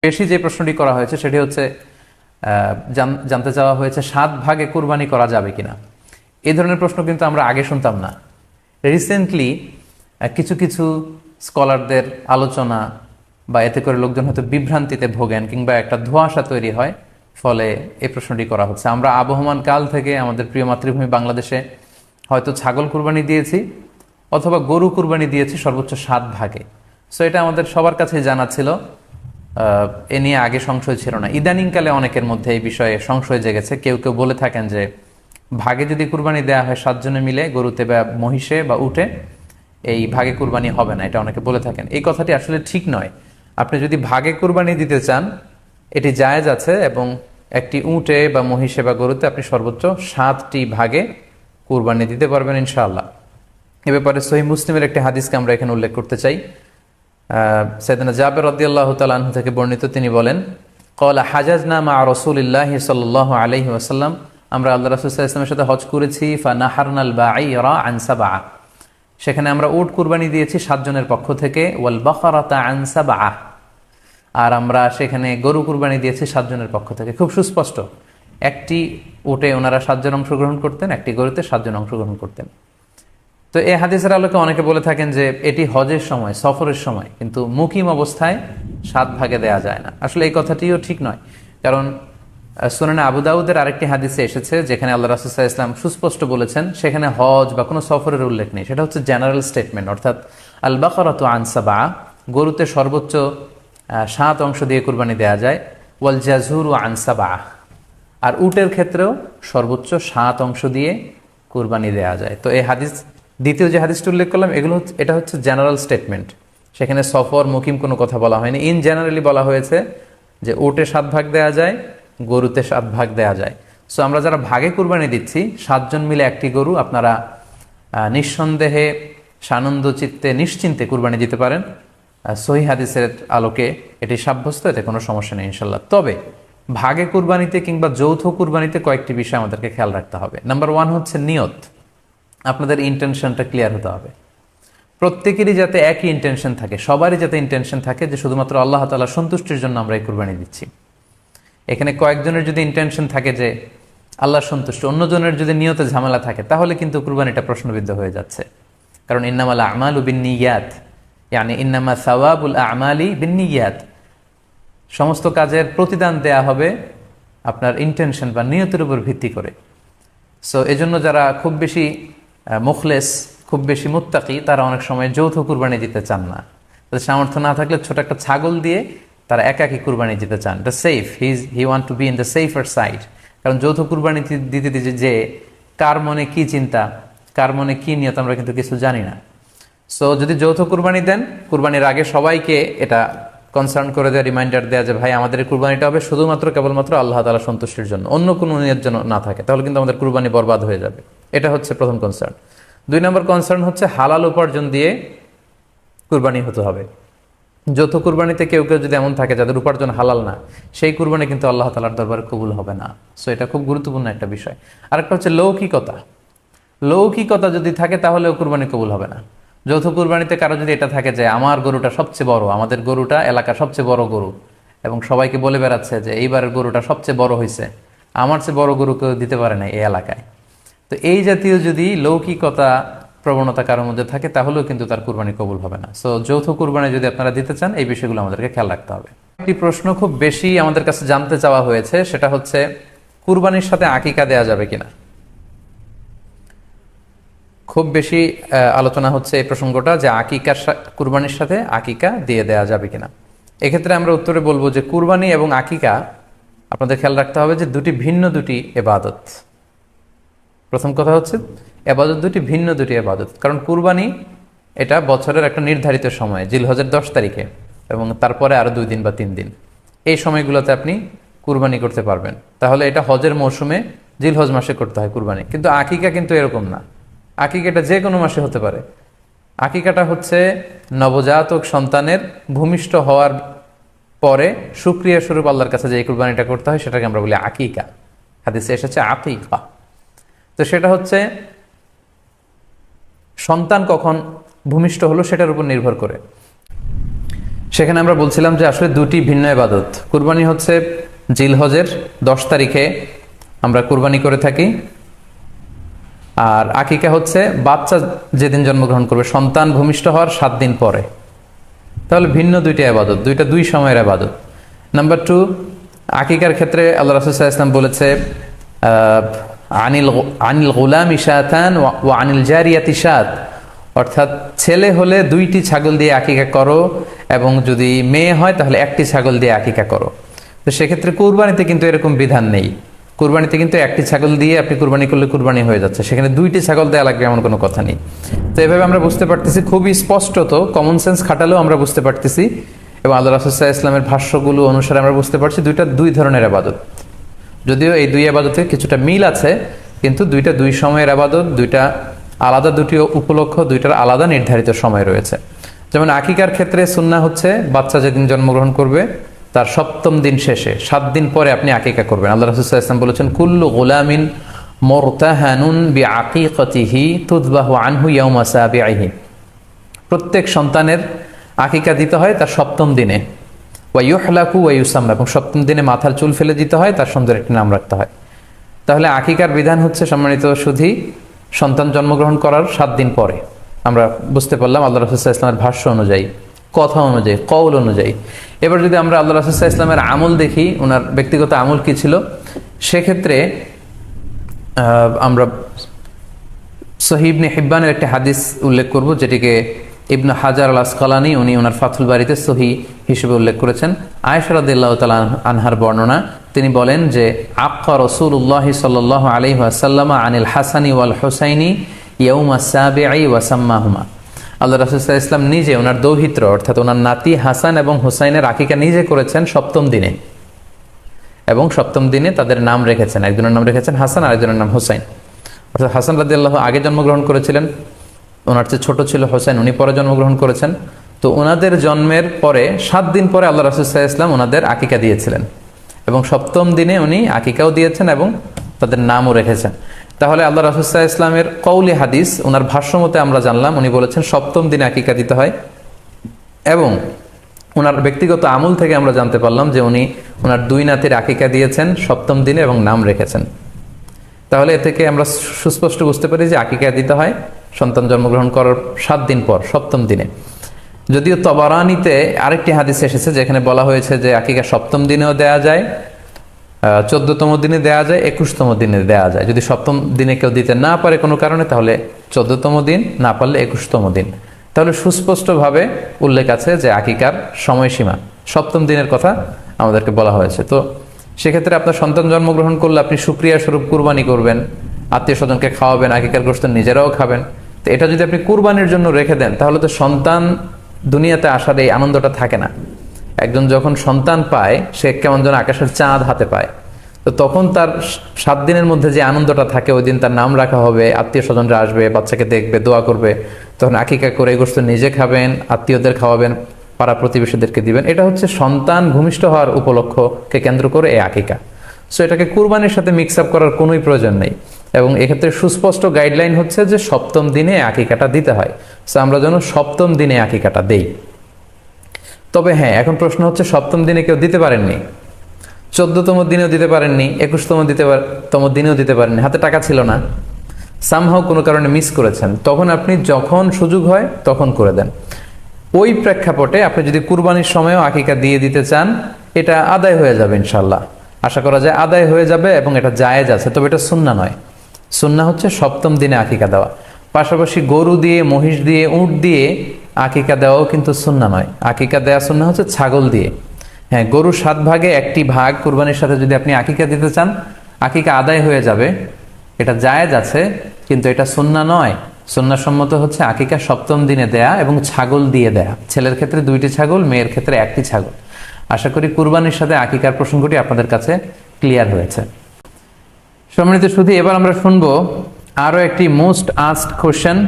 বেশি যে প্রশ্নটি করা হয়েছে সেটি হচ্ছে জানতে চাওয়া হয়েছে 7 ভাগে কুরবানি করা যাবে কিনা। এই ধরনের প্রশ্ন কিন্তু আমরা আগে শুনতাম না। রিসেন্টলি কিছু কিছু স্কলারদের আলোচনা বা এতে করে লোকজন হয়তো বিভ্রান্তিতে ভোগেন কিংবা একটা ধোঁয়াশা তৈরি হয়, ফলে এই প্রশ্নটি করা হচ্ছে। আমরা আবহমান কাল থেকে আমাদের প্রিয় মাতৃভূমি বাংলাদেশে হয়তো ছাগল কুরবানি দিয়েছি অথবা গরু কুরবানি দিয়েছি সর্বোচ্চ 7 ভাগে। সো এটা আমাদের সবার কাছে জানা ছিল, এ নিয়ে আগে সংশয় ছিল না। ইদানিংকালে অনেকের মধ্যে এই বিষয়ে সংশয় জেগেছে। কেউ কেউ বলে থাকেন যে ভাগে যদি কুরবানি দেওয়া হয় 7 জনে মিলে, গরুতে বা মহিষে বা উটে, এই ভাগে কুরবানি হবে না, এটা অনেকে বলে থাকেন। এই কথাটি আসলে ঠিক নয়। আপনি যদি ভাগে কুরবানি দিতে চান এটি জায়েজ আছে, এবং একটি উটে বা মহিষে বা গরুতে আপনি সর্বোচ্চ 7টি ভাগে কুরবানি দিতে পারবেন ইনশাআল্লাহ। এ ব্যাপারে সহিহ মুসলিমের একটি হাদিসকে আমরা এখানে উল্লেখ করতে চাই। সাইয়েদনা জাবের রাদিয়াল্লাহু তাআলা আনহু থেকে বর্ণিত, তিনি বলেন, ক্বালা হাজাজনা মা রাসূলিল্লাহি সাল্লাল্লাহু আলাইহি ওয়াসাল্লাম, আমরা আল্লাহ রাসূল সাল্লাল্লাহু আলাইহি ওয়াসাল্লামের সাথে হজ করেছি। ফানাহারনাল বাঈরা আন সাবআ, সেখানে আমরা উট কুরবানি দিয়েছি 7 জনের পক্ষ থেকে। ওয়াল বাকারাতা আন সাবআ, আর আমরা সেখানে গরু কুরবানি দিয়েছি 7 জনের পক্ষ থেকে। খুব সুস্পষ্ট, একটি উটে ওনারা 7 জন অংশগ্রহণ করতেন, একটি গরুতে 7 জন অংশগ্রহণ করতেন। তো এই হাদিসের আলোকে অনেকে বলে থাকেন যে এটি হজের সময়, সফরের সময়, কিন্তু মুকিম অবস্থায় 7 ভাগে দেয়া যায় না। আসলে এই কথাটিও ঠিক নয়, কারণ সুনানে আবু দাউদের আরেকটি হাদিসে এসেছে যেখানে আল্লাহ রাসূল সাল্লাল্লাহু আলাইহি ওয়াসাল্লাম সুস্পষ্ট বলেছেন, সেখানে হজ বা কোনো সফরের উল্লেখ নেই। সেটা হচ্ছে জেনারেল স্টেটমেন্ট, অর্থাৎ আল বাকারাতু আন সাবআ, গরুতে সর্বোচ্চ 7 অংশ দিয়ে কুরবানি দেয়া যায়। ওয়াল জাযুরু আন সাবআ, আর উটের ক্ষেত্রেও সর্বোচ্চ 7 অংশ দিয়ে কুরবানি দেয়া যায়। তো এই হাদিস, দ্বিতীয় যে হাদিসটি উল্লেখ করলাম, এটা হচ্ছে জেনারেল স্টেটমেন্ট। সেখানে সফর মুকিম কোনো কথা বলা হয়নি। ইন জেনারেলি বলা হয়েছে যে উটে 7 ভাগ দেয়া যায়, গরুতে 7 ভাগ দেয়া যায়। সো আমরা যারা ভাগে কুরবানি দিচ্ছি 7 জন মিলে একটি গরু, আপনারা নিঃসন্দেহে সানন্দ চিত্তে নিশ্চিন্তে কুরবানি দিতে পারেন। সহিহ হাদিসের আলোকে এটি সাব্যস্ত, এতে কোনো সমস্যা নেই ইনশাল্লাহ। তবে ভাগে কুরবানিতে কিংবা যৌথ কুরবানিতে কয়েকটি বিষয় আমাদেরকে খেয়াল রাখতে হবে। নাম্বার 1 হচ্ছে নিয়ত। আপনাদের ইন্টেনশনটা ক্লিয়ার হতে হবে। প্রত্যেকেরই যাতে একই ইন্টেনশন থাকে, সবারই যাতে ইন্টেনশন থাকে যে শুধুমাত্র আল্লাহ তাআলার সন্তুষ্টির জন্য আমরা এই কুরবানি দিচ্ছি। এখানে কয়েকজনের যদি ইন্টেনশন থাকে যে আল্লাহর সন্তুষ্টি, অন্যজনের যদি নিয়তে ঝামেলা থাকে, তাহলে কিন্তু কুরবানিটা প্রশ্নবিদ্ধ হয়ে যাচ্ছে। কারণ ইন্নামাল আমালু বিন্নিয়াত, ইয়ানি ইন্নামা সাওয়াবুল আমালি বিন্নিয়াত, সমস্ত কাজের প্রতিদান দেয়া হবে আপনার ইন্টেনশন বা নিয়তের উপর ভিত্তি করে। সো এজন্য যারা খুব বেশি মুখলেস, খুব বেশি মুত্তাকি, তারা অনেক সময় যৌথ কুরবানি দিতে চান না। তাদের সামর্থ্য না থাকলে ছোট একটা ছাগল দিয়ে তারা একাকী কুরবানি দিতে চান। এটা safe, he want to be in the safer side. কারণ যৌথ কুরবানি দিতে দিতে যে কার মনে কি চিন্তা, কার মনে কি নিয়ত, আমরা কিন্তু কিছু জানি না। সো যদি যৌথ কুরবানি দেন, কুরবানির আগে সবাইকে এটা কনসার্ন করে দেওয়া, রিমাইন্ডার দেওয়া যে ভাই আমাদের কুরবানিটা হবে শুধুমাত্র কেবলমাত্র আল্লাহ তাআলা সন্তুষ্টির জন্য, অন্য কোনো নিয়ত যেন না থাকে, তাহলে কিন্তু আমাদের কুরবানি বরবাদ হয়ে যাবে। এটা হচ্ছে প্রথম কনসার্ন। 2 নম্বর কনসার্ন হচ্ছে হালাল উপার্জন দিয়ে কুরবানি হতে হবে। যৌথ কুরবানিতে কেউ কেউ যদি এমন থাকে যাদের উপার্জন হালাল না, সেই কুরবানি কিন্তু আল্লাহ তাআলার দরবারে কবুল হবে না। সো এটা খুব গুরুত্বপূর্ণ একটা বিষয়। আরেকটা হচ্ছে লৌকিকতা। লৌকিকতা যদি থাকে তাহলেও কুরবানি কবুল হবে না। যৌথ কুরবানিতে কারো যদি এটা থাকে যে আমার গরুটা সবচেয়ে বড়, আমাদের গরুটা এলাকার সবচেয়ে বড় গরু, এবং সবাইকে বলে বেড়াচ্ছে যে এইবারের গরুটা সবচেয়ে বড় হয়েছে, আমার চেয়ে বড় গরু কেউ দিতে পারে না এই এলাকায়। তো এই জাতীয় যদি লৌকিকতা প্রবণতা কারোর মধ্যে থাকে, তাহলেও কিন্তু তার কুরবানি কবুল হবে না। সো যৌথ কুরবানি যদি আপনারা দিতে চান, এই বিষয়গুলো আমাদেরকে খেয়াল রাখতে হবে। একটি প্রশ্ন খুব বেশি আমাদের কাছে জানতে চাওয়া হয়েছে, সেটা হচ্ছে কুরবানির সাথে আকিকা দেয়া যাবে কিনা। খুব বেশি আলোচনা হচ্ছে এই প্রসঙ্গটা যে আকিকার কুরবানির সাথে আকিকা দিয়ে দেয়া যাবে কিনা। এক্ষেত্রে আমরা উত্তরে বলবো যে কুরবানি এবং আকিকা আপনাদের খেয়াল রাখতে হবে যে ভিন্ন দুটি ইবাদত। প্রথম কথা হচ্ছে ইবাদত ভিন্ন দুটি ইবাদত। কারণ কুরবানি এটা বছরের একটা নির্ধারিত সময়, জিলহজের 10 তারিখে, এবং তারপরে আরো 2 দিন বা 3 দিন, এই সময়গুলোতে আপনি কুরবানি করতে পারবেন। তাহলে এটা হজের মৌসুমে জিলহজ মাসে করতে হয় কুরবানি। কিন্তু আকিকা কিন্তু এরকম না। আকিকাটা যে কোনো মাসে হতে পারে। আকিকাটা হচ্ছে নবজাতক সন্তানের ভূমিষ্ঠ হওয়ার পরে শুকরিয়া স্বরূপ আল্লাহর কাছে যে কুরবানিটা করতে হয়, সেটাকে আমরা বলি আকিকা। হাদিসে এসেছে আকিকা। তো সেটা হচ্ছে সন্তান কখন ভূমিষ্ঠ হলো সেটার উপর নির্ভর করে। সেখানে আমরা বলছিলাম যে আসলে দুটি ভিন্ন ইবাদত। কুরবানি হচ্ছে জিলহজের 10 তারিখে আমরা কুরবানি করে থাকি, আর আকিকা হচ্ছে বাচ্চা যেদিন জন্মগ্রহণ করবে, সন্তান ভূমিষ্ঠ হওয়ার 7 দিন পরে। তাহলে ভিন্ন দুইটা ইবাদত, দুই সময়ের ইবাদত। নাম্বার 2, আকিকার ক্ষেত্রে আল্লাহ রাসূল সাল্লাল্লাহু আলাইহি ওয়াসাল্লাম বলেছে আনিল গুলামি শাতান ওয়া আনিল জারিয়াতি শাত, অর্থাৎ ছেলে হলে 2টি ছাগল দিয়ে আকিকা করো, এবং যদি মেয়ে হয় তাহলে 1টি ছাগল দিয়ে আকিকা করো। তো সেক্ষেত্রে কুরবানিতে কিন্তু এরকম বিধান নেই। কুরবানিতে কিন্তু 1টি ছাগল দিয়ে আপনি কুরবানি করলে কুরবানি হয়ে যাচ্ছে, সেখানে 2টি ছাগল দেওয়া লাগবে এমন কোনো কথা নেই। তো এভাবে আমরা বুঝতে পারতেছি, খুবই স্পষ্টত কমন সেন্স খাটালেও আমরা বুঝতে পারতেছি, এবং আল্লাহ রাসূল সাল্লাল্লাহু আলাইহি ওয়াসাল্লামের ভাষ্যগুলো অনুসারে আমরা বুঝতে পারছি দুই ধরনের ইবাদত। যদিও এই দুই ইবাদতে কিছুটা মিল আছে, কিন্তু দুই সময়ের ইবাদত, আলাদা দুটি উপলক্ষ, দুইটার আলাদা নির্ধারিত সময় রয়েছে। যেমন আকিকার ক্ষেত্রে সুন্নাহ হচ্ছে বাচ্চা যেদিন জন্মগ্রহণ করবে তার 7ম দিন শেষে 7 দিন পরে আপনি আকিকা করবেন। আল্লাহ রাসূল সাল্লাল্লাহু আলাইহি ওয়াসাল্লাম বলেছেন, কুল্লু গুলামিন মুরতাহানুন বিআকিকাতিহি তুযবাহু আনহু ইয়াওমা সাবিহি, প্রত্যেক সন্তানের আকিকা দিতে হয় তার 7ম দিনে, ওয়া ইউহলাকু ওয়া ইউসাম্মা, এবং 7ম দিনে মাথার চুল ফেলে দিতে হয়, তার সুন্দর একটি নাম রাখতে হয়। তাহলে আকিকার বিধান হচ্ছে সম্মানিত সুধী সন্তান জন্মগ্রহণ করার 7 দিন পরে। আমরা বুঝতে পারলাম আল্লাহ রাসূল সাল্লাল্লাহু আলাইহি ওয়াসাল্লামের ভাষ্য অনুযায়ী, কথা অনুযায়ী, কওল অনুযায়ী। এবার যদি আমরা আল্লাহ রাসূল সাল্লাল্লাহু আলাইহি ওয়াসাল্লামের আমল দেখি, ওনার ব্যক্তিগত আমল কি ছিল, সেক্ষেত্রে আমরা সহিহ ইবনে হিব্বানের একটি হাদিস উল্লেখ করব, যেটিকে ইবনে হাজার আল আসকালানি উনি ওনার ফাথুল বারিতে সহিহ হিসেবে উল্লেখ করেছেন। আয়েশা রাদিয়াল্লাহু তাআলা আনহার বর্ণনা, তিনি বলেন যে আক্কা রাসূলুল্লাহ সাল্লাল্লাহু আলাইহি ওয়াসাল্লাম আনিল হাসানি ওয়াল হুসাইনি ইয়াউমা সাবিঈ ওয়া সাম্মাহুমা, আল্লাহ রাসূল সাল্লাল্লাহু আলাইহি ওয়াসাল্লাম নিজে ওনার দৌহিত্র অর্থাৎ ওনার নাতি হাসান এবং হুসাইনের আকিকা নিজে করেছেন 7ম দিনে, এবং 7ম দিনে তাদের নাম রেখেছেন, একজনের নাম রেখেছেন হাসান, আরেকজনের নাম হুসাইন। অর্থাৎ হাসান রাদিয়াল্লাহু আগে জন্মগ্রহণ করেছিলেন, ওনার চেয়ে ছোট ছিল হোসেন, উনি পরে জন্মগ্রহণ করেছেন। তো ওনাদের জন্মের পরে 7 দিন পরে আল্লাহ রাসূল সাল্লাল্লাহু আলাইহি ওয়াসাল্লাম ওনাদের আকিকা দিয়েছিলেন, এবং 7ম দিনে উনি আকিকাও দিয়েছেন এবং তাদের নামও রেখেছেন। তাহলে আল্লাহ রাসূল সাল্লাল্লাহু আলাইহি ওয়াসাল্লামের কওলি হাদিস, ওনার ভাষ্য মতে আমরা জানলাম উনি বলেছেন 7ম দিনে আকিকা দিতে হয়, এবং ওনার ব্যক্তিগত আমল থেকে আমরা জানতে পারলাম যে উনি ওনার 2 নাতির আকিকা দিয়েছেন 7ম দিনে এবং নাম রেখেছেন। তাহলে এ থেকে আমরা সুস্পষ্ট বুঝতে পারি যে আকিকা দিতে হয় সন্তান জন্মগ্রহণ করার 7 দিন পর, 7ম দিনে। যদিও তবারানিতে আরেকটি হাদিস এসেছে যেখানে বলা হয়েছে যে আকিকা 7ম দিনেও দেয়া যায়, 14তম দিনে দেয়া যায়, 21তম দিনে দেয়া যায়। যদি 7ম দিনে কেউ দিতে না পারে কোনো কারণে, তাহলে 14তম দিন, না পারলে 21তম দিন। তাহলে সুস্পষ্টভাবে উল্লেখ আছে যে আকিকার সময়সীমা 7ম দিনের কথা আমাদেরকে বলা হয়েছে। তো সেক্ষেত্রে আপনার সন্তান জন্মগ্রহণ করলে আপনি শুকরিয়া স্বরূপ কুরবানি করবেন, আত্মীয় স্বজনকে খাওয়াবেন, আকিকার গোশত নিজেরাও খাবেন। তো এটা যদি আপনি কুরবানির জন্য রেখে দেন, তাহলে তো সন্তান দুনিয়াতে আসার এই আনন্দটা থাকে না। একজন যখন সন্তান পায়, সে কেমন যেন আকাশের চাঁদ হাতে পায়। তো তখন তার 7 দিনের মধ্যে যে আনন্দটা থাকে, ওই দিন তার নাম রাখা হবে, আত্মীয় স্বজনরা আসবে, বাচ্চাকে দেখবে, দোয়া করবে, তখন আকিকা করে এই গোশত নিজে খাবেন, আত্মীয়দের খাওয়াবেন, পাড়া প্রতিবেশীদেরকে দিবেন। এটা হচ্ছে সন্তান ভূমিষ্ঠ হওয়ার উপলক্ষকে কেন্দ্র করে এই আকিকা। সো এটাকে কুরবানির সাথে মিক্স আপ করার কোনোই প্রয়োজন নেই, এবং এক্ষেত্রে সুস্পষ্ট গাইডলাইন হচ্ছে যে 7ম দিনে আকিকাটা দিতে হয়। সো আমরা যেন 7ম দিনে আকিকাটা দেই। তবে হ্যাঁ, এখন প্রশ্ন হচ্ছে 7ম দিনে কেউ দিতে পারেননি, 14তম দিনেও দিতে পারেননি, 21তম দিনেও দিতে পারেননি, হাতে টাকা ছিল না, সামহাও কোনো কারণে মিস করেছেন, তখন আপনি যখন সুযোগ হয় তখন করে দেন। ওই প্রেক্ষাপটে আপনি যদি কুরবানির সময়ও আকিকা দিয়ে দিতে চান, এটা আদায় হয়ে যাবে ইনশাল্লাহ, আশা করা যায় আদায় হয়ে যাবে, এবং এটা জায়েজ আছে। তবে এটা সুন্নাহ নয়। সুন্নাহ হচ্ছে 7ম দিনে আকিকা দেওয়া। পাশাপাশি গরু দিয়ে, মহিষ দিয়ে, উট দিয়ে আকিকা দেওয়াও কিন্তু সুন্নাহ নয়। আকিকা দেওয়া সুন্নাহ হচ্ছে ছাগল দিয়ে। হ্যাঁ, গরু 7 ভাগে 1টি ভাগ কুরবানির সাথে যদি আপনি আকিকা দিতে চান, আকিকা আদায় হয়ে যাবে, এটা জায়েজ আছে, কিন্তু এটা সুন্নাহ নয়। সুন্নাহসম্মত হচ্ছে আকিকা 7ম দিনে দেয়া এবং ছাগল দিয়ে দেয়া। ছেলের ক্ষেত্রে 2টি ছাগল, মেয়ের ক্ষেত্রে 1টি ছাগল। আশা করি কুরবানির সাথে আকিকার প্রসঙ্গটি আপনাদের কাছে ক্লিয়ার হয়েছে। সম্মানিত শুধু এবার আমরা শুনবো আরো একটি most asked question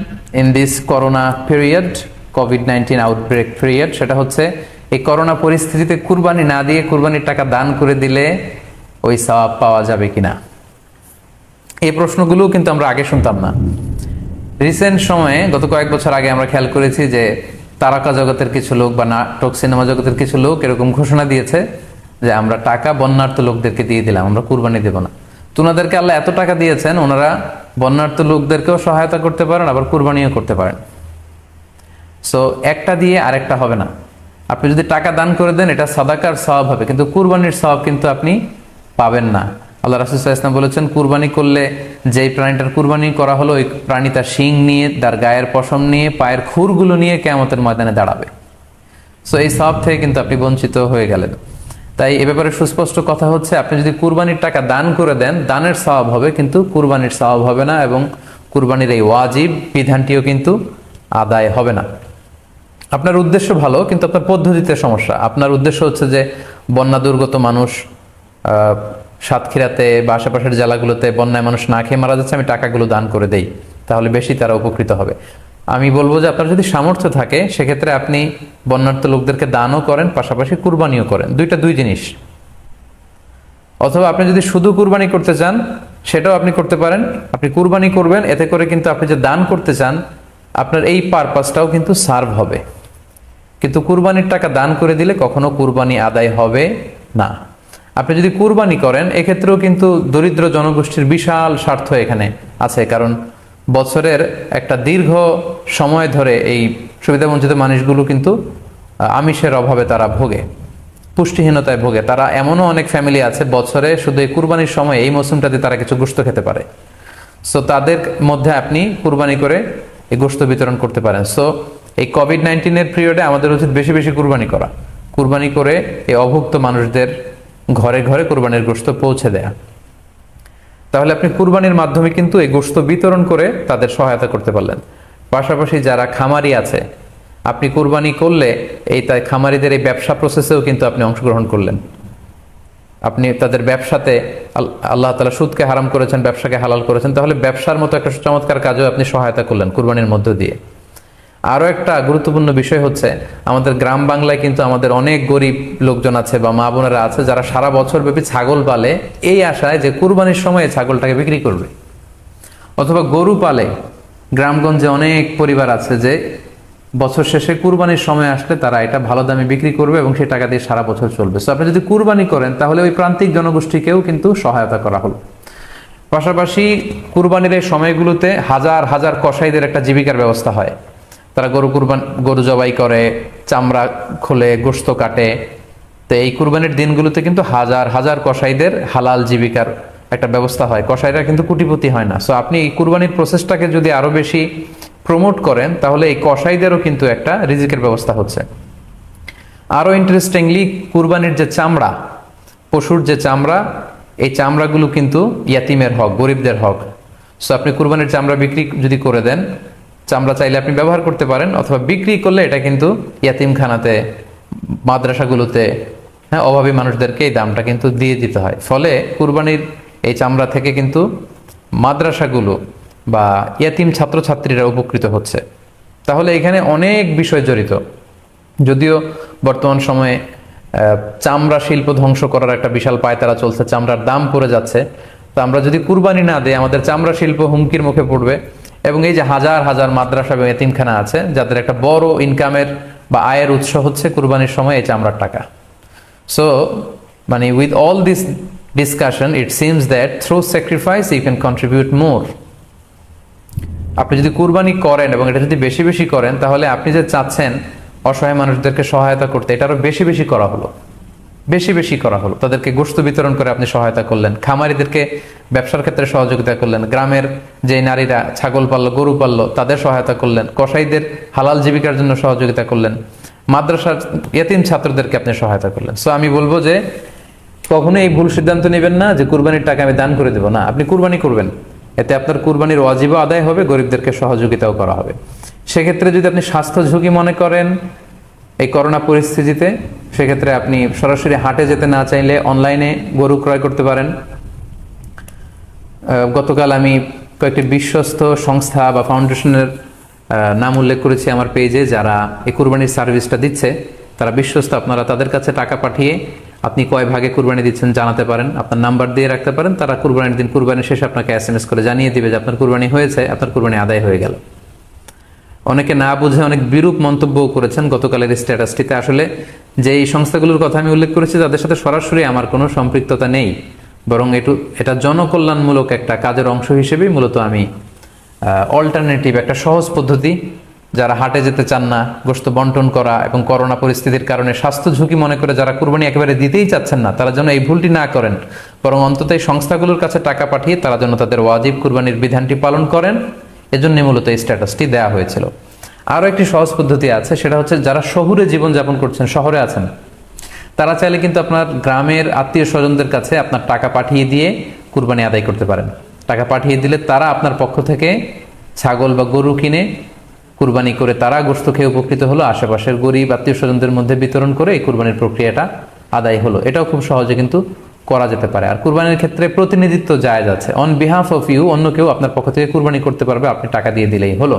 in this corona period, COVID-19 outbreak period. সেটা হচ্ছে, এই করোনা পরিস্থিতিতে কুরবানি না দিয়ে কুরবানির টাকা দান করে দিলে ওই সওয়াব পাওয়া যাবে কিনা। এই প্রশ্নগুলো কিন্তু আমরা আগে শুনতাম না। রিসেন্ট সময়ে, গত কয়েক বছর আগে আমরা খেয়াল করেছি যে তারকা জগতের কিছু লোক বা নাটক সিনেমা জগতের কিছু লোক এরকম ঘোষণা দিয়েছে যে আমরা টাকা বন্যার্থ লোকদেরকে দিয়ে দিলাম, আমরা কুরবানি দেব না। তো ওনাদেরকে আল্লাহ এত টাকা দিয়েছেন, ওনারা বন্যার্থ লোকদেরকেও সহায়তা করতে পারেন, আবার কুরবানিও করতে পারেন। সো একটা দিয়ে আরেকটা হবে না। আপনি যদি টাকা দান করে দেন এটা সাদাকার সওয়াব হবে, কিন্তু কুরবানির সওয়াব কিন্তু আপনি পাবেন না। আল্লাহ রাসূল সাল্লাল্লাহু আলাইহি ওয়াসাল্লাম বলেছেন, কুরবানি করলে যেই প্রাণীটার কুরবানি করা হলো ওই প্রাণী তার শিং নিয়ে, তার গায়ের পশম নিয়ে, পায়ের খুরগুলো নিয়ে কিয়ামতের ময়দানে দাঁড়াবে। সো এই সওয়াব থেকে কিন্তু আপনি বঞ্চিত হয়ে গেলেন। তাই এ ব্যাপারে সুস্পষ্ট কথা হচ্ছে, আপনি যদি কুরবানির টাকা দান করে দেন, দানের সওয়াব হবে কিন্তু কুরবানির সওয়াব হবে না, এবং কুরবানির এই ওয়াজিব বিধানটিও কিন্তু আদায় হবে না। আপনার উদ্দেশ্য ভালো, কিন্তু আপনার পদ্ধতিতে সমস্যা। আপনার উদ্দেশ্য হচ্ছে যে বন্যা দুর্গত মানুষ, সাতক্ষীরাতে বা আশেপাশের জেলাগুলোতে বন্যায় মানুষ না খেয়ে মারা যাচ্ছে, আমি টাকাগুলো দান করে দেই, তাহলে বেশি তারা উপকৃত হবে। আমি বলবো যে আপনার যদি সামর্থ্য থাকে সেক্ষেত্রে আপনি বন্যার্থ লোকদেরকে দানও করেন, পাশাপাশি কুরবানিও করেন, দুই জিনিস। অথবা আপনি যদি শুধু কুরবানি করতে চান সেটাও আপনি করতে পারেন। আপনি কুরবানি করবেন, এতে করে কিন্তু আপনি যে দান করতে চান আপনার এই পারপাসটাও কিন্তু সার্ভ হবে। কিন্তু কুরবানির টাকা দান করে দিলে কখনো কুরবানি আদায় হবে না। আপনি যদি কুরবানি করেন এক্ষেত্রেও কিন্তু দরিদ্র জনগোষ্ঠীর বিশাল স্বার্থ এখানে আছে, কারণ বছরের একটা দীর্ঘ সময় ধরে এই সুবিধাবঞ্চিত মানুষগুলো কিন্তু আমিষের অভাবে তারা ভোগে, পুষ্টিহীনতায় ভোগে। তারা এমনও অনেক ফ্যামিলি আছে বছরে শুধু এই কুরবানির সময় এই মৌসুমটাতে তারা কিছু গোশত খেতে পারে। সো তাদের মধ্যে আপনি কুরবানি করে এই গোশত বিতরণ করতে পারেন। সো এই কোভিড-19 পিরিয়ডে আমাদের উচিত বেশি বেশি কুরবানি করা, কুরবানি করে এই অভুক্ত মানুষদের ঘরে ঘরে কুরবানির গোশত পৌঁছে দেয়া। তাহলে আপনি কুরবানির মাধ্যমে কিন্তু এই গোশত বিতরণ করে তাদের সহায়তা করতে পারলেন। পাশাপাশি যারা খামারি আছে, আপনি কুরবানি করলে এই তাই খামারিদের এই ব্যবসা প্রসেসেও কিন্তু আপনি অংশগ্রহণ করলেন। আপনি তাদের ব্যবসাতে, আল্লাহ তাআলা সুদকে হারাম করেছেন, ব্যবসাকে হালাল করেছেন, তাহলে ব্যবসার মতো একটা চমৎকার কাজেও আপনি সহায়তা করলেন কুরবানির মধ্য দিয়ে। আরও একটা গুরুত্বপূর্ণ বিষয় হচ্ছে, আমাদের গ্রাম বাংলায় কিন্তু আমাদের অনেক গরিব লোকজন আছে বা মা বোনেরা আছে যারা সারা বছর ব্যাপী ছাগল পালে এই আশায় যে কুরবানির সময় ছাগলটাকে বিক্রি করবে, অথবা গরু পালে। গ্রামগঞ্জে অনেক পরিবার আছে যে বছর শেষে কুরবানির সময় আসলে তারা এটা ভালো দামে বিক্রি করবে এবং সেই টাকা দিয়ে সারা বছর চলবে। সো আপনি যদি কুরবানি করেন তাহলে ওই প্রান্তিক জনগোষ্ঠীকেও কিন্তু সহায়তা করা হলো। পাশাপাশি কুরবানির এই সময়গুলোতে হাজার হাজার কসাইদের একটা জীবিকার ব্যবস্থা হয়। তারা গরু জবাই করে, চামড়া খোলে, গোশত কাটে। তো এই কুরবানির দিনগুলোতে কিন্তু হাজার হাজার কসাইদের হালাল জীবিকার একটা ব্যবস্থা হয়। কসাইরা কিন্তু কোটিপতি হয় না। সো আপনি এই কুরবানির প্রসেসটাকে যদি আরো বেশি প্রমোট করেন তাহলে এই কসাইদেরও কিন্তু একটা রিজিকের ব্যবস্থা হচ্ছে। আরো ইন্টারেস্টিংলি, কুরবানির যে চামড়া, পশুর যে চামড়া, এই চামড়াগুলো কিন্তু ইয়াতিমের হক, গরিবদের হক। সো আপনি কুরবানির চামড়া বিক্রি যদি করে দেন, চামড়া চাইলে আপনি ব্যবহার করতে পারেন, অথবা বিক্রি করলে এটা কিন্তু ইয়াতিমখানাতে, মাদ্রাসাগুলোতে, অভাবী মানুষদেরকে এই দামটা কিন্তু দিয়ে দিতে হয়। ফলে কুরবানির এই চামড়া থেকে কিন্তু মাদ্রাসাগুলো বা ইয়াতিম ছাত্রছাত্রীরা উপকৃত হচ্ছে। তাহলে এখানে অনেক বিষয় জড়িত। যদিও বর্তমান সময়ে চামড়া শিল্প ধ্বংস করার একটা বিশাল পায়তারা চলছে, চামড়ার দাম পড়ে যাচ্ছে। তো আমরা যদি কুরবানি না দিই আমাদের চামড়া শিল্প হুমকির মুখে পড়বে। এবং এই যে হাজার হাজার মাদ্রাসা এবং এতিমখানা আছে যাদের একটা বড় ইনকামের বা আয়ের উৎস হচ্ছে কুরবানির সময় এই চামড়ার টাকা। সো মানে with all this discussion it seems that through sacrifice you can contribute more. আপনি যদি কুরবানি করেন এবং এটা যদি বেশি বেশি করেন তাহলে আপনি যে চাচ্ছেন অসহায় মানুষদেরকে সহায়তা করতে, এটা আরো বেশি বেশি করা হলো, বেশি বেশি করা হলো। তাদেরকে গোশত বিতরণ করে আপনি সহায়তা করলেন, খামারিদেরকে ব্যবসার ক্ষেত্রে সহযোগিতা করলেন, গ্রামের যে নারীরা ছাগল পাললো, গরু পাললো তাদের সহায়তা করলেন, কসাইদের হালাল জীবিকার জন্য সহযোগিতা করলেন, মাদ্রাসার ইয়াতিম ছাত্রদেরকে আপনি সহায়তা করলেন। সো আমি বলবো যে কখনো এই ভুল সিদ্ধান্ত নেবেন না যে কুরবানির টাকা আমি দান করে দেবো। না, আপনি কুরবানি করবেন, এতে আপনার কুরবানির ওয়াজিবও আদায় হবে, গরিবদেরকে সহযোগিতাও করা হবে। সেক্ষেত্রে যদি আপনি স্বাস্থ্য ঝুঁকি মনে করেন এই করোনা পরিস্থিতিতে, সেক্ষেত্রে আপনি সরাসরি হাটে যেতে না চাইলে অনলাইনে গরু ক্রয় করতে পারেন। গতকাল আমি কয়েকটি বিশ্বস্ত সংস্থা বা ফাউন্ডেশনের নাম উল্লেখ করেছি আমার পেজে, যারা এই কুরবানির সার্ভিসটা দিচ্ছে। তারা বিশ্বস্ত, আপনারা তাদের কাছে টাকা পাঠিয়ে আপনি কয় ভাগে কুরবানি দিচ্ছেন জানাতে পারেন, আপনার নাম্বার দিয়ে রাখতে পারেন। তারা কুরবানির দিন, কুরবানির শেষে আপনাকে SMS করে জানিয়ে দিবে যে আপনার কুরবানি হয়েছে, আপনার কুরবানি আদায় হয়ে গেল। অনেকে না বুঝে অনেক বিরূপ মন্তব্য করেছেন গতকালের স্ট্যাটাসটিতে। আসলে যে এই সংস্থাগুলোর কথা আমি উল্লেখ করেছি তাদের সাথে সরাসরি আমার কোনো সম্পৃক্ততা নেই, বরং এটা জনকল্যাণমূলক একটা কাজের অংশ হিসেবেই মূলত আমি অল্টারনেটিভ একটা সহজ পদ্ধতি, যারা হাটে যেতে চান না, গোশত বন্টন করা এবং করোনা পরিস্থিতির কারণে স্বাস্থ্য ঝুঁকি মনে করে যারা কুরবানি একেবারে দিতেই চাচ্ছেন না, তারা যেন এই ভুলটি না করেন, বরং অন্তত এই সংস্থাগুলোর কাছে টাকা পাঠিয়ে তারা যেন তাদের ওয়াজিব কুরবানির বিধানটি পালন করেন, এজন্য মূলত এই স্ট্যাটাসটি দেওয়া হয়েছিল। আরও একটি সহজ পদ্ধতি আছে, সেটা হচ্ছে যারা শহুরে জীবনযাপন করছেন, শহরে আছেন, তারা চাইলে কিন্তু আপনার গ্রামের আত্মীয় স্বজনদের কাছে আপনার টাকা পাঠিয়ে দিয়ে কুরবানি আদায় করতে পারেন। টাকা পাঠিয়ে দিলে তারা আপনার পক্ষ থেকে ছাগল বা গরু কিনে কুরবানি করে তারা গোশত খেয়ে উপকৃত হলো, আশেপাশের গরিব আত্মীয় স্বজনদের মধ্যে বিতরণ করে এই কুরবানির প্রক্রিয়াটা আদায় হলো। এটাও খুব সহজে কিন্তু করা যেতে পারে। আর কুরবানির ক্ষেত্রে প্রতিনিধিত্ব জায়েজ আছে, অন বিহাফ অফ ইউ, অন্য কেউ আপনার পক্ষ থেকে কুরবানি করতে পারবে, আপনি টাকা দিয়ে দিলেই হলো।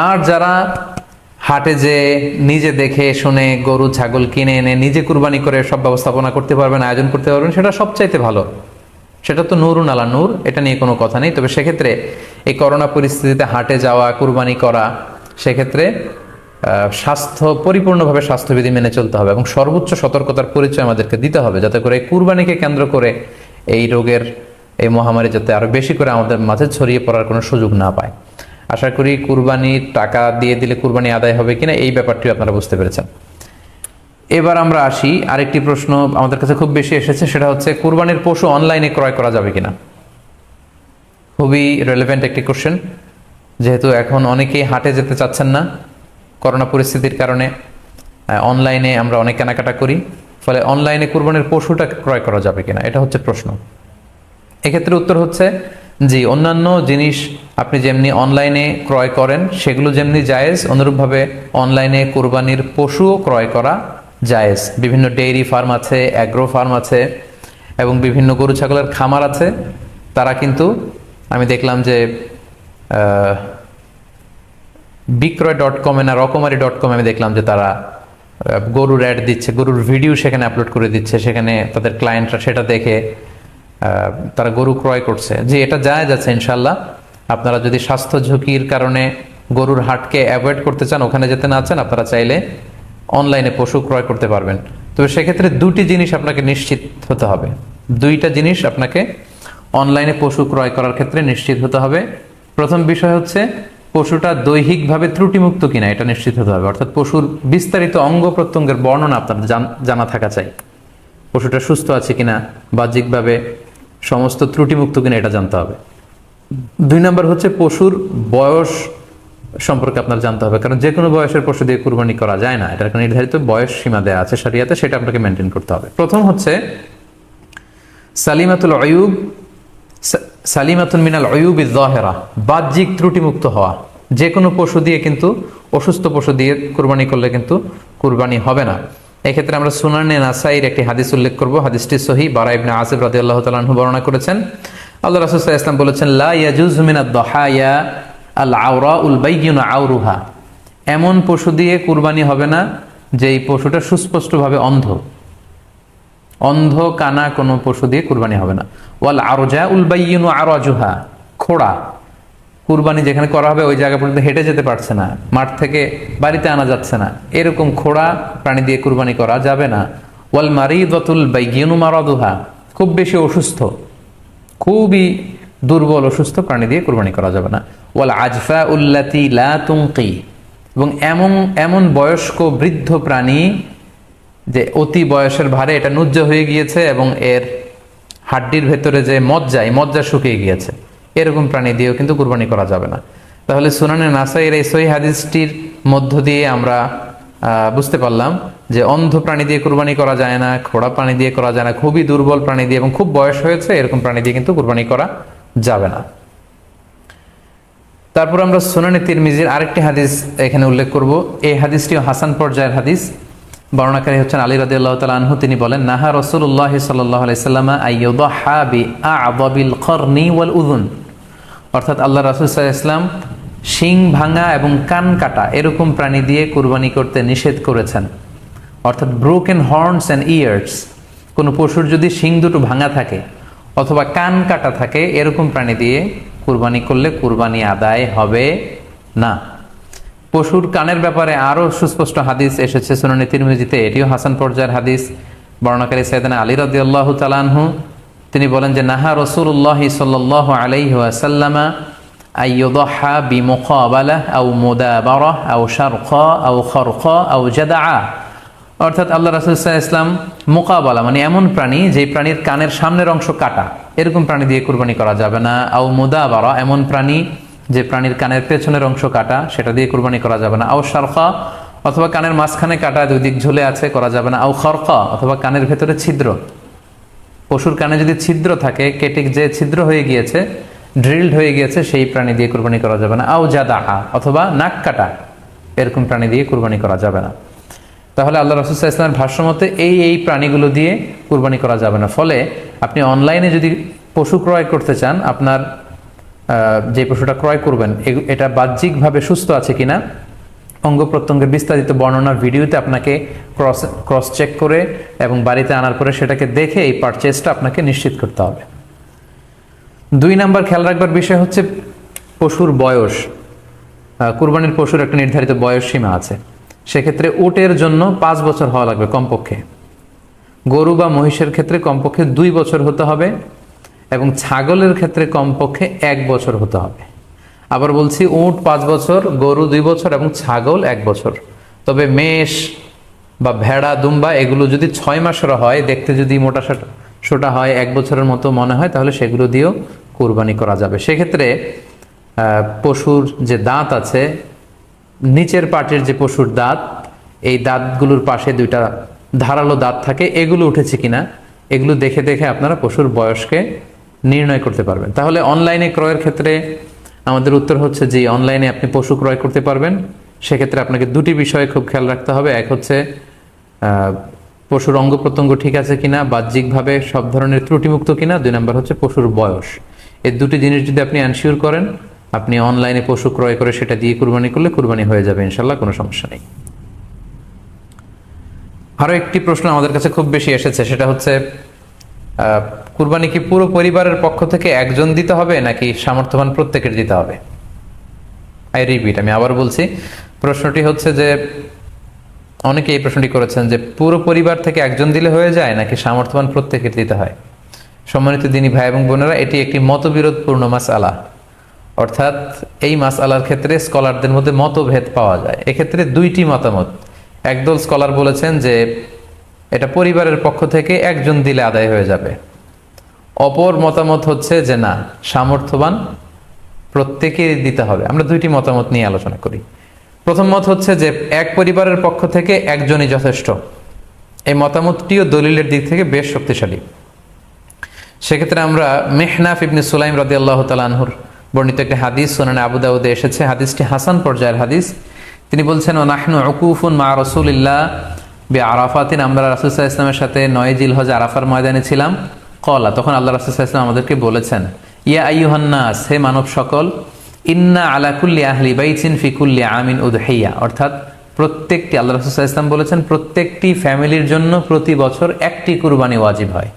আর যারা হাটে যে নিজে দেখে শুনে গরু ছাগল কিনে এনে নিজে কুরবানি করে সব ব্যবস্থাপনা করতে পারবেন, আয়োজন করতে পারবেন, সেটা সবচাইতে ভালো, সেটা তো নূরুন আলা নূর, এটা নিয়ে কোনো কথা নেই। তবে সেক্ষেত্রে এই করোনা পরিস্থিতিতে হাটে যাওয়া, কুরবানি করা, সেক্ষেত্রে পরিপূর্ণভাবে স্বাস্থ্যবিধি মেনে চলতে হবে এবং সর্বোচ্চ সতর্কতার পরিচয় আমাদেরকে দিতে হবে, যাতে করে কুরবানিকে কেন্দ্র করে এই রোগের এই মহামারী যাতে আরো বেশি করে আমাদের মাঝে ছড়িয়ে পড়ার কোনো সুযোগ না পায়। আশা করি কুরবানির টাকা দিয়ে দিলে কুরবানি আদায় হবে কিনা এই ব্যাপারটি আপনারা বুঝতে পেরেছেন। এবার আমরা আসি, আরেকটি প্রশ্ন আমাদের কাছে খুব বেশি এসেছে, সেটা হচ্ছে কুরবানির পশু অনলাইনে ক্রয় করা যাবে কিনা। খুবই রেলেভেন্ট একটি কোশ্চেন, যেহেতু এখন অনেকেই হাটে যেতে চাচ্ছেন না করোনা পরিস্থিতির কারণে, অনলাইনে আমরা অনেক কেনাকাটা করি, ফলে অনলাইনে কুরবানির পশুটা ক্রয় করা যাবে কিনা, এটা হচ্ছে প্রশ্ন। এক্ষেত্রে উত্তর হচ্ছে জি, অন্যান্য জিনিস আপনি যেমনি অনলাইনে ক্রয় করেন সেগুলো যেমনি জায়েজ, অনুরূপভাবে অনলাইনে কুরবানির পশুও ক্রয় করা জায়েজ। বিভিন্ন ডেইরি ফার্ম আছে, অ্যাগ্রো ফার্ম আছে এবং বিভিন্ন গরু ছাগলের খামার আছে, তারা কিন্তু আমি দেখলাম যে বিক্রয়.com না রকমারি.com আমি দেখলাম যে তারা গরুর অ্যাড দিচ্ছে, গরুর ভিডিও সেখানে আপলোড করে দিচ্ছে, সেখানে তাদের ক্লায়েন্টরা সেটা দেখে তারা গরু ক্রয় করছে। যে এটা জায়েজ আছে ইনশাল্লাহ। আপনারা যদি স্বাস্থ্য ঝুঁকির কারণে গরুর হাটকে অ্যাভয়েড করতে চান, ওখানে যেতে না চান, আপনারা চাইলে অনলাইনে পশু ক্রয় করতে পারবেন। তবে সেক্ষেত্রে দুটি জিনিস আপনাকে নিশ্চিত হতে হবে, দুইটা জিনিস আপনাকে অনলাইনে পশু ক্রয় করার ক্ষেত্রে নিশ্চিত হতে হবে। প্রথম বিষয় হচ্ছে পশুটা দৈহিকভাবে ত্রুটিমুক্ত কিনা, এটা নিশ্চিত হতে হবে। অর্থাৎ পশুর বিস্তারিত অঙ্গ প্রত্যঙ্গের বর্ণনা আপনার জানা থাকা চাই, পশুটা সুস্থ আছে কিনা, বাহ্যিকভাবে সমস্ত ত্রুটিমুক্ত কিনা এটা জানতে হবে। দুই নম্বর হচ্ছে পশুর বয়স সম্পর্কে আপনার জানতে হবে, কারণ যে কোনো বয়সের পশু দিয়ে কুরবানি করা যায় না, এটার নির্ধারিত বয়স সীমা দেওয়া আছে শরিয়াতে, সেটা আপনাকে মেনটেন করতে হবে। প্রথম হচ্ছে সালিমাতুন মিনাল উয়ুবিজ যাহিরা, বাহ্যিক ত্রুটিমুক্ত হওয়া। যে কোনো পশু দিয়ে কিন্তু, অসুস্থ পশু দিয়ে কুরবানি করলে কিন্তু কুরবানি হবে না। এক্ষেত্রে আমরা সুনানে নাসাইর একটি হাদিস উল্লেখ করব, হাদিসটি সহিহ, বারা ইবনে আসিব রাদিয়াল্লাহু তাআলা আনহু বর্ণনা করেছেন। আল্লাহ রাসূল সাল্লাল্লাহু আলাইহি ওয়াসাল্লাম বলেছেন, লা ইয়াজুজু মিনাদ দাহায়া আল আওরাউল বাইয়িনু আওরুহা, এমন পশু দিয়ে কুরবানি হবে না যেই পশুটা সুস্পষ্টভাবে অন্ধ কানা কোনো পশু দিয়ে কুরবানি হবে না। ওয়াল আরজাউল বাইয়িনু আরাজুহা, খোড়া, কুরবানি যেখানে করা হবে ওই জায়গা পর্যন্ত হেঁটে যেতে পারছে না, মাঠ থেকে বাড়িতে আনা যাচ্ছে না, এরকম খোড়া প্রাণী দিয়ে কুরবানি করা যাবে না। ওয়াল মারিদাতুল বাইয়িনু মারাদুহা, খুব বেশি অসুস্থ, খুবই দুর্বল অসুস্থ প্রাণী দিয়ে কুরবানি করা যাবে না। ওয়াল আজফা উল্লাতি লা তুনকি, এবং এমন বয়স্ক বৃদ্ধ প্রাণী যে অতি বয়সের ভারে এটা নুজ্জ হয়ে গিয়েছে এবং এর হাড্ডির ভেতরে যে মজ্জা শুকিয়ে গিয়েছে, এরকম প্রাণী দিয়েও কিন্তু কুরবানি করা যাবে না। তাহলে সুনানে নাসাইয়ের এই সহিহ হাদিসটির মধ্য দিয়ে আমরা বুঝতে পারলাম যে অন্ধ প্রাণী দিয়ে কুরবানি করা যায় না, খোড়া প্রাণী দিয়ে করা যায় না, খুবই দুর্বল প্রাণী দিয়ে এবং খুব বয়স হয়েছে এরকম প্রাণী দিয়ে কিন্তু কুরবানি করা যাবে না। তারপর আমরা সুনানে তিরমিজির আরেকটি হাদিস এখানে উল্লেখ করব। এই হাদিসটিও হাসান পর্যায়ের হাদিস। বর্ণনাকারী হচ্ছেন আলী রাদিয়াল্লাহু তাআলা আনহু। তিনি বলেন, নাহা রাসূলুল্লাহ সাল্লাল্লাহু আলাইহি ওয়াসাল্লাম আইয়ুদহা বিআ'যাবিল করনি ওয়াল উযুন, অর্থাৎ আল্লাহ রাসূল সাল্লাল্লাহু আলাইহি ওয়াসাল্লাম শিং ভাঙা এবং কান কাটা এরকম প্রাণী দিয়ে কুরবানি করতে নিষেধ করেছেন। অর্থাৎ ব্রোকেন হর্নস অ্যান্ড ইয়ার্স, কোনো পশুর যদি শিং দুটো ভাঙা থাকে অথবা কান কাটা থাকে এরকম প্রাণী দিয়ে কুরবানি করলে কুরবানি আদায় হবে না। পশুর কানের ব্যাপারে আরো সুস্পষ্ট হাদিস এসেছে সুনানে তিরমিজিতে, এটিও হাসান পর্যায়ের হাদিস। বর্ণনাকারী সাইয়েদনা আলী রাদিয়াল্লাহু তাআলা আনহু, তিনি বলেন যে নাহা রাসূলুল্লাহ সাল্লাল্লাহু আলাইহি ওয়াসাল্লাম আইয়ুদহা বিমুকাবালা আও মুদাবারা আও শারকা আও খারকা আও জাদআ। অর্থাৎ আল্লাহ রাসূল সাল্লাল্লাহু আলাইহি ওয়াসাল্লাম মুকাবালা মানে এমন প্রাণী যে প্রাণীর কানের সামনের অংশ কাটা, এরকম প্রাণী দিয়ে কুরবানি করা যাবে না। আও মুদাবারা এমন প্রাণী যে প্রাণীর কানের পেছনের অংশ কাটা, সেটা দিয়ে কুরবানি করা যাবে না। আও শারকা অথবা কানের মাঝখানে কাটা, দুই দিক ঝুলে আছে, করা যাবে না। আও খারকা অথবা কানের ভেতরে ছিদ্র, পশুর কানে যদি ছিদ্র থাকে, কেটে যে ছিদ্র হয়ে গিয়েছে, ড্রিলড হয়ে গিয়েছে, সেই প্রাণী দিয়ে কুরবানি করা যাবে না। আও জাদাহা অথবা নাক কাটা, এরকম প্রাণী দিয়ে কুরবানি করা যাবে না। তাহলে আল্লাহ রাসূল সাল্লাল্লাহু আলাইহি ওয়াসাল্লামের ভাষ্যমতে এই প্রাণীগুলো দিয়ে কুরবানি করা যাবে না। ফলে আপনি অনলাইনে যদি পশু ক্রয় করতে চান, আপনার যে পশুটা ক্রয় করবেন এটা বাহ্যিকভাবে সুস্থ আছে কিনা, অঙ্গ প্রত্যঙ্গের বিস্তারিত বর্ণনা ভিডিওতে আপনাকে ক্রস চেক করে এবং বাড়িতে আনার পরে সেটাকে দেখে এই পারচেজটা আপনাকে নিশ্চিত করতে হবে। 2 নাম্বার খেয়াল রাখবার বিষয় হচ্ছে পশুর বয়স। কুরবানির পশুর একটা নির্ধারিত বয়স সীমা আছে। সেক্ষেত্রে উটের জন্য 5 বছর হওয়া লাগবে কমপক্ষে, গরু বা মহিষের ক্ষেত্রে কমপক্ষে 2 বছর হতে হবে, এবং ছাগলের ক্ষেত্রে কমপক্ষে 1 বছর হতে হবে। আবার বলছি, উট 5 বছর, গরু 2 বছর এবং ছাগল 1 বছর। তবে মেষ বা ভেড়া, দুম্বা এগুলো যদি 6 মাসের হয়, দেখতে যদি মোটা সোটা হয়, 1 বছরের মতো মনে হয়, তাহলে সেগুলো দিয়েও কুরবানি করা যাবে। সেক্ষেত্রে পশুর যে দাঁত আছে, নিচের পাটের যে পশুর দাঁত, এই দাঁতগুলোর পাশে 2টা ধারালো দাঁত থাকে, এগুলো উঠেছে কিনা এগুলো দেখে দেখে আপনারা পশুর বয়সকে নির্ণয় করতে পারবেন। তাহলে অনলাইনে ক্রয়ের ক্ষেত্রে আমাদের উত্তর হচ্ছে যে অনলাইনে আপনি পশু ক্রয় করতে পারবেন। সেক্ষেত্রে আপনাকে 2টি বিষয়ে খুব খেয়াল রাখতে হবে। এক হচ্ছে পশুর অঙ্গ প্রত্যঙ্গ ঠিক আছে কিনা, বাহ্যিকভাবে সব ধরনের ত্রুটিমুক্ত কিনা। 2 নাম্বার হচ্ছে পশুর বয়স। এই 2টি জিনিস যদি আপনি এনশিওর করেন, আপনি অনলাইনে পশু ক্রয় করে সেটা দিয়ে কুরবানি করলে কুরবানি হয়ে যাবে ইনশাল্লাহ, কোনো সমস্যা নেই। আরো একটি প্রশ্ন আমাদের কাছে খুব বেশি এসেছে, সেটা হচ্ছে কুরবানি কি পুরো পরিবারের পক্ষ থেকে একজন দিতে হবে নাকি সামর্থ্যবান প্রত্যেকের দিতে হবে? আমি আবার বলছি, প্রশ্নটি হচ্ছে যে অনেকে এই প্রশ্নটি করেছেন যে পুরো পরিবার থেকে একজন দিলে হয়ে যায় নাকি সামর্থ্যবান প্রত্যেকের দিতে হয়। সম্মানিত দিনী ভাই এবং বোনেরা, এটি একটি মতবিরোধপূর্ণ মাসআলা। অর্থাৎ এই মাসআলার ক্ষেত্রে স্কলারদের মধ্যে মতভেদ পাওয়া যায়। এক্ষেত্রে 2টি মতামত। একদল স্কলার বলেছেন যে এটা পরিবারের পক্ষ থেকে একজন দিলে আদায় হয়ে যাবে। অপর মতামত হচ্ছে যে না, সামর্থ্যবান প্রত্যেকেরই দিতে হবে। আমরা 2টি মতামত নিয়ে আলোচনা করি। প্রথম মত হচ্ছে যে এক পরিবারের পক্ষ থেকে একজনই যথেষ্ট। এই মতামতটিও দলিলের দিক থেকে বেশ শক্তিশালী। সেক্ষেত্রে আমরা মিহনাফ ইবনে সুলাইম রাদিয়াল্লাহু তাআলা আনহুর বর্ণিত একটি হাদিস সুনানে আবু দাউদে এসেছে, হাদিসটি হাসান পর্যায়ের হাদিস। তিনি বলছেন, ওয়া নাহনু উকুফুন মা রাসূলিল্লাহ বিআরাফাতিন, আমরা রাসূল সাল্লাল্লাহু আলাইহি ওয়াসাল্লামের সাথে 9 জিলহজ আরাফার ময়দানে ছিলাম। ক্বালা, তখন আল্লাহ রাসূল সাল্লাল্লাহু আলাইহি ওয়াসাল্লাম আমাদেরকে বলেছেন, ইয়া আইয়ুহান নাস, হে মানব সকল, ইন্না আলা কুল্লি আহলি বাইতিন ফি কুল্লি আমিন উদহিয়া, অর্থাৎ প্রত্যেকটি, আল্লাহ রাসূল সাল্লাল্লাহু আলাইহি ওয়াসাল্লাম বলেছেন, প্রত্যেকটি ফ্যামিলির জন্য প্রতি বছর একটি কুরবানি ওয়াজিব হয়।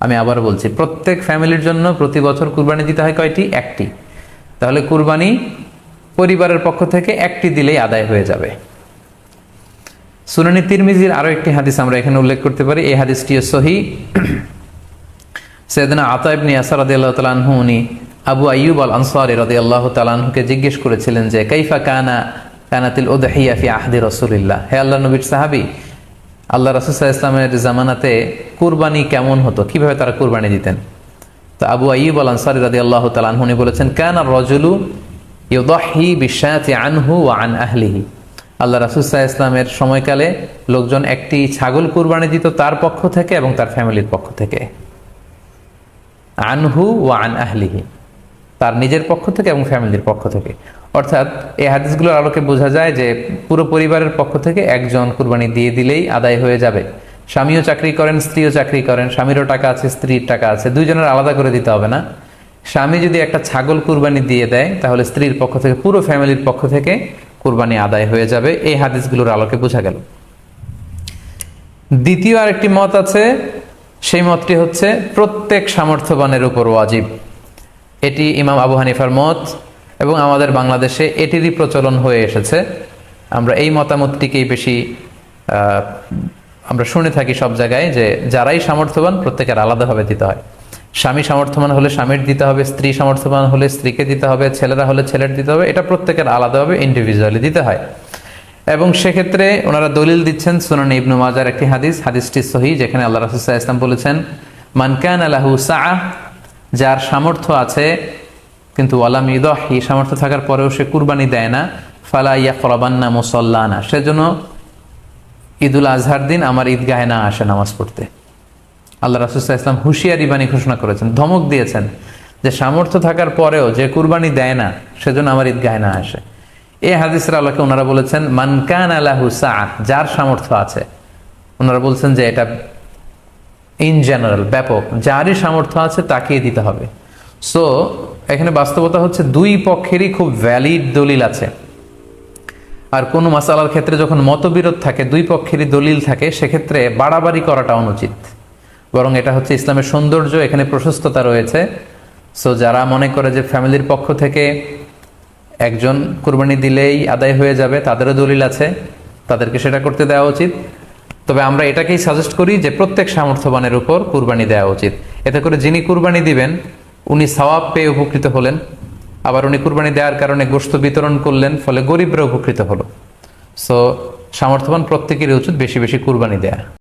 আমি আবার বলছি, প্রত্যেক ফ্যামিলির জন্য প্রতি বছর কুরবানি দিতে হয় কয়টি? একটি। তাহলে কুরবানি পরিবারের পক্ষ থেকে একটি দিলেই আদায় হয়ে যাবে। সুনানি তিরমিজির আরো একটি হাদিস আমরা এখানে উল্লেখ করতে পারি। এই হাদিসটিও সহিহ। সাইয়েদনা আতা ইবনে ইয়াসার রাদিয়াল্লাহু তাআলা আনহু, উনি আবু আইয়ুব আল আনসারী রাদিয়াল্লাহু তাআলা আনহুকে জিজ্ঞেস করেছিলেন যে কাইফা কানাতিল উদহিয়া ফি আহদি রাসূলিল্লাহ, হে আল্লাহর নবীর সাহাবী, আল্লাহ রাসূল সাল্লাল্লাহু আলাইহি ওয়াসাল্লামের জামানাতে কুরবানি কেমন হতো, কিভাবে তারা কুরবানি দিতেন? তো আবু আইয়ুব আল আনসারী রাদিয়াল্লাহু তাআলা আনহু বলেছেন, কানা রাজুলু ইউদাহি বিশাতি আনহু ওয়া আন আহলিহি, আল্লাহ রাসূল সাল্লাল্লাহু আলাইহি ওয়াসাল্লামের সময়কালে লোকজন একটি ছাগল কুরবানি দিত তার পক্ষ থেকে এবং তার ফ্যামিলির পক্ষ থেকে। আনহু ওয়া আন আহলিহি, তার নিজের পক্ষ থেকে এবং ফ্যামিলির পক্ষ থেকে। অর্থাৎ এই হাদিসগুলোর আলোকে বোঝা যায় যে পুরো পরিবারের পক্ষ থেকে একজন কুরবানি দিয়ে দিলেই আদায় হয়ে যাবে। স্বামীও চাকরি করেন, স্ত্রীও চাকরি করেন, স্বামীরও টাকা আছে, স্ত্রীর টাকা আছে, দুইজনের আলাদা করে দিতে হবে না। স্বামী যদি একটা ছাগল কুরবানি দিয়ে দেয়, তাহলে স্ত্রীর পক্ষ থেকে, পুরো ফ্যামিলির পক্ষ থেকে কুরবানি আদায় হয়ে যাবে। এই হাদিসগুলোর আলোকে বোঝা গেল। দ্বিতীয় আরেকটি মত আছে, সেই মতটি হচ্ছে প্রত্যেক সামর্থ্যবানের উপর ওয়াজিব। এটি ইমাম আবু হানিফার মত, এবং আমাদের বাংলাদেশে এটিরই প্রচলন হয়ে এসেছে। আমরা এই মতামতটিকেই বেশি আমরা শুনে থাকি সব জায়গায়, যে যারাই সামর্থ্যবান প্রত্যেকের আলাদাভাবে দিতে হয়। স্বামী সামর্থ্যবান হলে স্বামীর দিতে হবে, স্ত্রী সামর্থ্যবান হলে স্ত্রীকে দিতে হবে, ছেলেরা হলে ছেলের দিতে হবে, এটা প্রত্যেকের আলাদাভাবে ইন্ডিভিজুয়ালি দিতে হয়। এবং সেক্ষেত্রে ওনারা দলিল দিচ্ছেন সুনান ইবনু মাজার একটি হাদিসটি সহিহ, যেখানে আল্লাহ রাসূল সাল্লাল্লাহু আলাইহি ওয়াসাল্লাম বলেছেন, মান কানা লাহু সাআহ, যার সামর্থ্য আছে কিন্তু ওয়ালাম ইউদাহি, সামর্থ্য থাকার পরেও সে কুরবানি দেয় না, ফালা ইয়াকরাবান্না মুসাল্লানা, সেজন্য ঈদুল আজহার দিন আমার ঈদগাহে না আসে নামাজ পড়তে। আল্লাহ রাসূল সাল্লাল্লাহু আলাইহি ওয়াসাল্লাম হুঁশিয়ারি বাণী ঘোষণা করেছেন, ধমক দিয়েছেন যে সামর্থ্য থাকার পরেও যে কুরবানি দেয় না সেজন্য আমার ঈদগাহে না আসে। এই হাদিসের আলোকে ওনারা বলেছেন মান কানা লাহু সাআহ, যার সামর্থ্য আছে। ওনারা বলছেন যে এটা ইন জেনারেল, ব্যাপক, যারই সামর্থ্য আছে তাকেই দিতে হবে। সো এখানে বাস্তবতা হচ্ছে দুই পক্ষেরই খুব ভ্যালিড দলিল আছে। আর কোনো মাসালার ক্ষেত্রে যখন মতবিরোধ থাকে, দুই পক্ষেরই দলিল থাকে, সেক্ষেত্রে বাড়াবাড়ি করাটা অনুচিত। বরং এটা হচ্ছে ইসলামের সৌন্দর্য, এখানে প্রশস্ততা রয়েছে। সো যারা মনে করে যে ফ্যামিলির পক্ষ থেকে একজন কুরবানি দিলেই আদায় হয়ে যাবে, তাদেরও দলিল আছে, তাদেরকে সেটা করতে দেওয়া উচিত। তবে আমরা এটাকেই সাজেস্ট করি যে প্রত্যেক সামর্থ্যবানের উপর কুরবানি দেওয়া উচিত। এতে করে যিনি কুরবানি দিবেন উনি সওয়াব পেয়ে উপকৃত হলেন, আবার উনি কুরবানি দেওয়ার কারণে গোশত বিতরণ করলেন, ফলে গরিবরা উপকৃত হলো। সো সামর্থ্যবান প্রত্যেকেরই উচিত বেশি বেশি কুরবানি দেয়া।